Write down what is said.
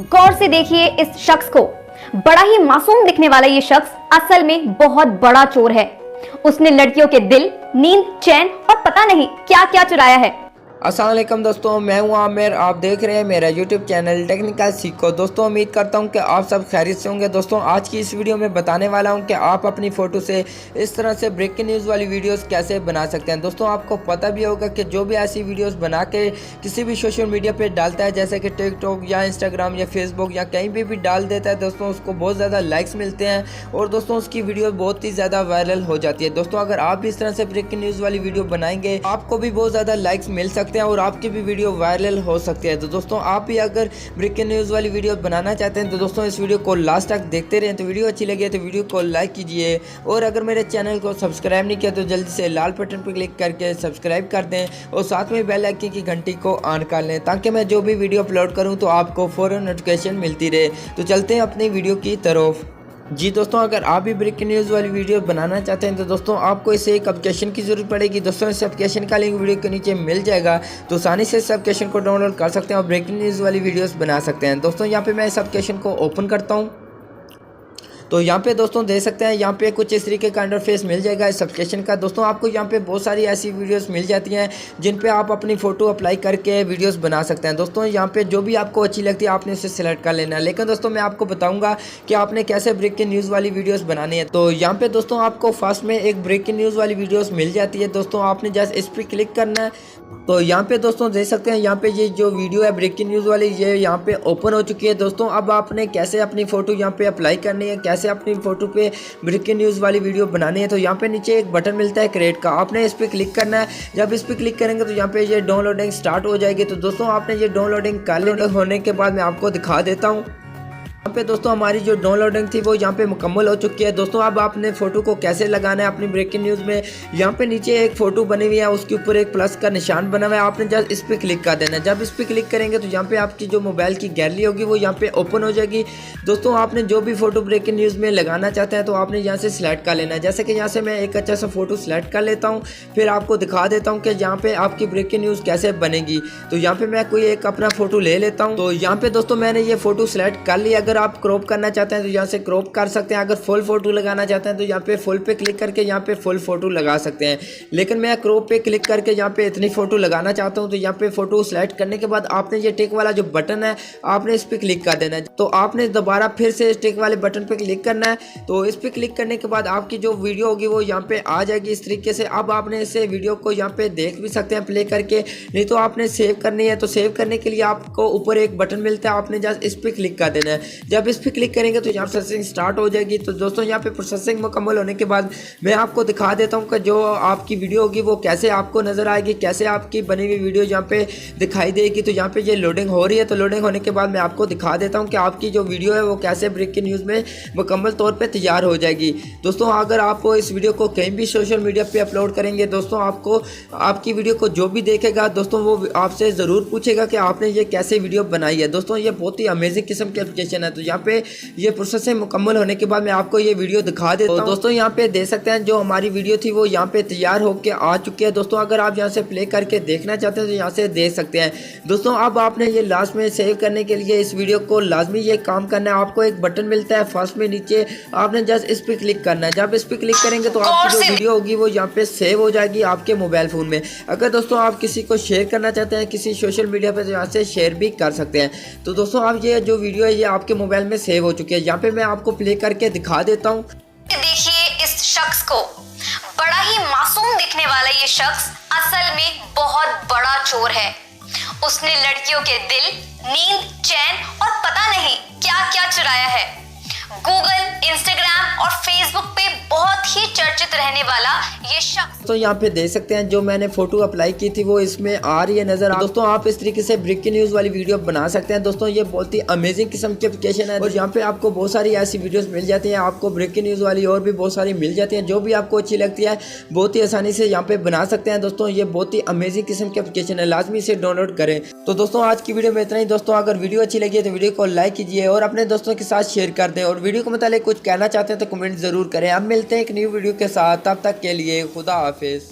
गौर से देखिए इस शख्स को। बड़ा ही मासूम दिखने वाला ये शख्स असल में बहुत बड़ा चोर है। उसने लड़कियों के दिल, नींद, चैन और पता नहीं क्या क्या चुराया है। अस्सलाम वालेकुम दोस्तों, मैं हूं आमिर। आप देख रहे हैं मेरा यूट्यूब चैनल टेक्निकल सीखो। दोस्तों उम्मीद करता हूं कि आप सब खैरियत से होंगे। दोस्तों आज की इस वीडियो में बताने वाला हूं कि आप अपनी फ़ोटो से इस तरह से ब्रेकिंग न्यूज़ वाली वीडियोस कैसे बना सकते हैं। दोस्तों आपको पता भी होगा कि जो भी ऐसी वीडियोस बना के किसी भी सोशल मीडिया पर डालता है, जैसे कि टिकटॉक या इंस्टाग्राम या फेसबुक या कहीं भी डाल देता है, दोस्तों उसको बहुत ज़्यादा लाइक्स मिलते हैं और दोस्तों उसकी वीडियो बहुत ही ज़्यादा वायरल हो जाती है। दोस्तों अगर आप भी इस तरह से ब्रेकिंग न्यूज़ वाली वीडियो बनाएंगे, आपको भी बहुत ज़्यादा लाइक्स मिल सकते हैं और आपकी भी वीडियो वायरल हो सकती है। तो दोस्तों आप भी अगर ब्रेकिंग न्यूज़ वाली वीडियो बनाना चाहते हैं तो दोस्तों इस वीडियो को लास्ट तक देखते रहें। तो वीडियो अच्छी लगी तो वीडियो को लाइक कीजिए और अगर मेरे चैनल को सब्सक्राइब नहीं किया तो जल्दी से लाल बटन पर क्लिक करके सब्सक्राइब कर दें और साथ में बेल आइकन की घंटी को ऑन कर लें ताकि मैं जो भी वीडियो अपलोड करूँ तो आपको फ़ौरन नोटिफिकेशन मिलती रहे। तो चलते हैं अपनी वीडियो की तरफ। जी दोस्तों, अगर आप भी ब्रेकिंग न्यूज़ वाली वीडियो बनाना चाहते हैं तो दोस्तों आपको इसे एक एप्लीकेशन की ज़रूरत पड़ेगी। दोस्तों इस एप्लीकेशन का लिंक वीडियो के नीचे मिल जाएगा, तो आसानी से इस एप्लीकेशन को डाउनलोड कर सकते हैं और ब्रेकिंग न्यूज़ वाली वीडियोस बना सकते हैं। दोस्तों यहाँ पे मैं इस एप्लीकेशन को ओपन करता हूँ तो यहाँ पे दोस्तों देख सकते हैं, यहाँ पे कुछ इस तरीके का इंटरफेस मिल जाएगा इस एप्लीकेशन का। दोस्तों आपको यहाँ पे बहुत सारी ऐसी वीडियोस मिल जाती हैं जिन पे आप अपनी फ़ोटो अप्लाई करके वीडियोस बना सकते हैं। दोस्तों यहाँ पे जो भी आपको अच्छी लगती है आपने उसे सेलेक्ट कर लेना है। लेकिन दोस्तों मैं आपको बताऊँगा कि आपने कैसे ब्रेकिंग न्यूज़ वाली वीडियोज़ बनानी है। तो यहाँ पर दोस्तों आपको फर्स्ट में एक ब्रेकिंग न्यूज़ वाली वीडियोज़ मिल जाती है। दोस्तों आपने जस्ट इस पर क्लिक करना है। तो यहाँ पे दोस्तों देख सकते हैं, यहाँ पे ये जो वीडियो है ब्रेकिंग न्यूज़ वाली ये यहाँ पे ओपन हो चुकी है। दोस्तों अब आपने कैसे अपनी फ़ोटो यहाँ पे अप्लाई करनी है, कैसे अपनी फ़ोटो पे ब्रेकिंग न्यूज़ वाली वीडियो बनानी है, तो यहाँ पे नीचे एक बटन मिलता है क्रिएट का, आपने इस पर क्लिक करना है। जब इस पर क्लिक करेंगे तो यहाँ पे ये डाउनलोडिंग स्टार्ट हो जाएगी। तो दोस्तों आपने ये डाउनलोडिंग कर लेना, होने के बाद मैं आपको दिखा देता हूँ। यहाँ पे दोस्तों हमारी जो डाउनलोडिंग थी वो यहाँ पे मुकम्मल हो चुकी है। दोस्तों अब आपने फ़ोटो को कैसे लगाना है अपनी ब्रेकिंग न्यूज़ में, यहाँ पे नीचे एक फ़ोटो बनी हुई है, उसके ऊपर एक प्लस का निशान बना हुआ है, आपने जस्ट इस पर क्लिक कर देना है। जब इस पर क्लिक करेंगे तो यहाँ पे आपकी जो मोबाइल की गैलरी होगी वो यहाँ पे ओपन हो जाएगी। दोस्तों आपने जो भी फ़ोटो ब्रेकिंग न्यूज़ में लगाना चाहते हैं तो आपने यहाँ से सिलेक्ट कर लेना है। जैसे कि यहाँ से मैं एक अच्छा सा फ़ोटो सिलेक्ट कर लेता हूँ, फिर आपको दिखा देता हूँ कि यहाँ पे आपकी ब्रेकिंग न्यूज़ कैसे बनेगी। तो यहाँ पे मैं कोई एक अपना फ़ोटो ले लेता हूँ। तो यहाँ पे दोस्तों मैंने ये फ़ोटो सिलेक्ट कर ली। अगर आप क्रॉप करना चाहते हैं तो यहाँ से क्रॉप कर सकते हैं। अगर फुल फोटो लगाना चाहते हैं तो यहाँ पे फुल पे क्लिक करके यहाँ पे फुल फोटो लगा सकते हैं। लेकिन मैं क्रॉप पे क्लिक करके यहाँ पे इतनी फ़ोटो लगाना चाहता हूँ। तो यहाँ पे फ़ोटो सेलेक्ट करने के बाद आपने ये टिक वाला जो बटन है आपने इस पर क्लिक कर देना है। तो आपने दोबारा फिर से इस टिक वाले बटन पर क्लिक करना है। तो इस पर क्लिक करने के बाद आपकी जो वीडियो होगी वो यहाँ पे आ जाएगी इस तरीके से। अब आपने इसे वीडियो को यहाँ पे देख भी सकते हैं प्ले करके, नहीं तो आपने सेव करनी है। तो सेव करने के लिए आपको ऊपर एक बटन मिलता है, आपने जस्ट इस पर क्लिक कर देना है। जब इस पर क्लिक करेंगे तो यहाँ प्रोसेसिंग स्टार्ट हो जाएगी। तो दोस्तों यहाँ पे प्रोसेसिंग मुकम्मल होने के बाद मैं आपको दिखा देता हूँ कि जो आपकी वीडियो होगी वो कैसे आपको नज़र आएगी, कैसे आपकी बनी हुई वीडियो यहाँ पे दिखाई देगी। तो यहाँ पे ये लोडिंग हो रही है। तो लोडिंग होने के बाद मैं आपको दिखा देता हूँ कि आपकी जो वीडियो है वो कैसे ब्रेकिंग न्यूज़ में मुकम्मल तौर पर तैयार हो जाएगी। दोस्तों अगर आप इस वीडियो को कहीं भी सोशल मीडिया पर अपलोड करेंगे, दोस्तों आपको आपकी वीडियो को जो भी देखेगा दोस्तों वो आपसे ज़रूर पूछेगा कि आपने ये कैसे वीडियो बनाई है। दोस्तों ये बहुत ही अमेजिंग किस्म की एप्लीकेशन है। तो यहाँ पे ये प्रोसेसिंग मुकम्मल होने के बाद मैं आपको ये वीडियो दिखा देता हूँ। दोस्तों यहाँ पे देख सकते हैं जो हमारी वीडियो थी वो यहाँ पे तैयार होकर आ चुकी है। दोस्तों अगर आप यहाँ से प्ले करके देखना चाहते हैं तो यहाँ से देख सकते हैं। दोस्तों अब आपने ये लास्ट में सेव करने के लिए इस वीडियो को लाजमी ये काम करना है। आपको एक बटन मिलता है फर्स्ट में नीचे, आपने जस्ट इस पर क्लिक करना है। जब इस पर क्लिक करेंगे तो आपकी जो वीडियो होगी वो यहाँ पे सेव हो जाएगी आपके मोबाइल फ़ोन में। अगर दोस्तों आप किसी को शेयर करना चाहते हैं किसी सोशल मीडिया पर तो यहाँ से शेयर भी कर सकते हैं। तो दोस्तों अब ये जो वीडियो है ये आपके मोबाइल में सेव हो चुकी है। यहाँ पे मैं आपको प्ले करके दिखा देता हूँ। देखिए इस शख्स को। बड़ा ही मासूम दिखने वाला ये शख्स असल में बहुत बड़ा चोर है। उसने लड़कियों के दिल, नींद, चैन और पता नहीं क्या क्या चुराया है। गूगल, इंस्टाग्राम और फेसबुक पे बहुत ही चर्चित रहने वाला ये शख्स। तो यहाँ पे देख सकते हैं जो मैंने फोटो अप्लाई की थी वो इसमें आ रही है नजर। दोस्तों आप इस तरीके से ब्रेकिंग न्यूज़ वाली वीडियो बना सकते हैं। दोस्तों ये बहुत ही अमेजिंग किस्म की एप्लीकेशन है और यहाँ पे आपको बहुत सारी ऐसी वीडियोस मिल जाती हैं। आपको ब्रेकिंग न्यूज़ वाली और भी बहुत सारी मिल जाती हैं, जो भी आपको अच्छी लगती है बहुत ही आसानी से यहाँ पे बना सकते हैं। दोस्तों ये बहुत ही अमेजिंग किस्म की एप्लीकेशन है, लाजमी इसे डाउनलोड करें। तो दोस्तों आज की वीडियो में इतना ही। दोस्तों अगर वीडियो अच्छी लगी है तो वीडियो को लाइक कीजिए और अपने दोस्तों के साथ शेयर कर दें और वीडियो को मतलब कुछ कहना चाहते हैं तो कमेंट जरूर करें। अब मिलते हैं एक न्यू वीडियो के साथ, तब तक के लिए खुदा हाफिज।